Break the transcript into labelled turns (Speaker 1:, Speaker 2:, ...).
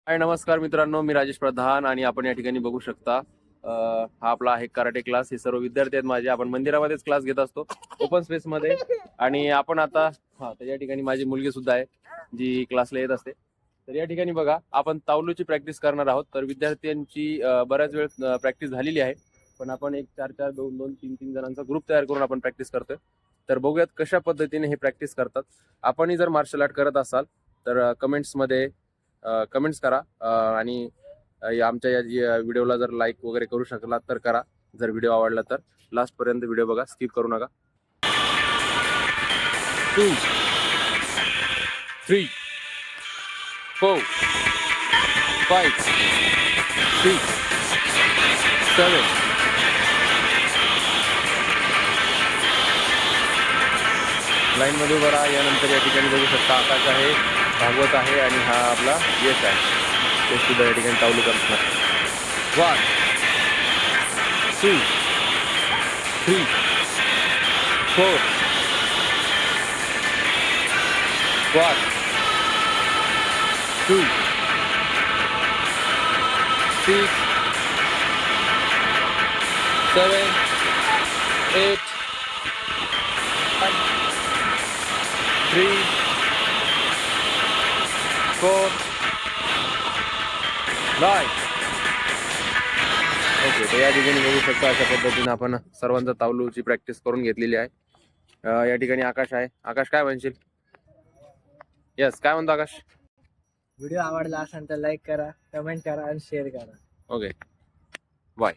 Speaker 1: हाय नमस्कार मित्रांनो, मी राजेश प्रधान आणि आपण या ठिकाणी बघू शकता हा आपला आहे कराटे क्लास. हे सर्व विद्यार्थी आहेत माझे. आपण मंदिरामध्येच क्लास घेत असतो ओपन स्पेस मध्ये. आणि आपण आता तर या ठिकाणी माझी मुलगी सुद्धा आहे जी क्लासला येत असते. तर या ठिकाणी बघा आपण तावलूची प्रॅक्टिस करणार आहोत. तर विद्यार्थ्यांची बऱ्याच वेळ प्रॅक्टिस झालेली आहे, पण आपण एक 4-4, 2-2, 3-3 जणांचा ग्रुप तयार करून आपण प्रॅक्टिस करतोय. तर बघूयात कशा पद्धतीने हे प्रॅक्टिस करतात. आपणही जर मार्शल आर्ट करत असाल तर कमेंट्समध्ये कमेंट्स करा आणि आमच्या या व्हिडिओला जर लाईक वगैरे करू शकलात तर करा. जर व्हिडिओ आवडला तर लास्ट पर्यंत व्हिडिओ बघा, स्किप करू नका. 2 3 4 5 6 7 लाईन मध्ये उभं राहा. यानंतर या ठिकाणी बघू शकता आकाश आहे, भागवत आहे आणि हा आपला यश आहे. ते सुद्धा या ठिकाणी तावलू करणार. 1 2 3 4 1 2 6 7 8 3 4 9. ओके, तर या ठिकाणी बघू शकता अशा पद्धतीने आपण सर्वांचा तावलूची प्रॅक्टिस करून घेतलेली आहे. या ठिकाणी आकाश आहे. आकाश काय म्हणशील? यस, काय म्हणतो आकाश?
Speaker 2: व्हिडिओ आवडला असेल तर लाईक करा, कमेंट करा आणि शेअर करा.
Speaker 1: Okay, bye.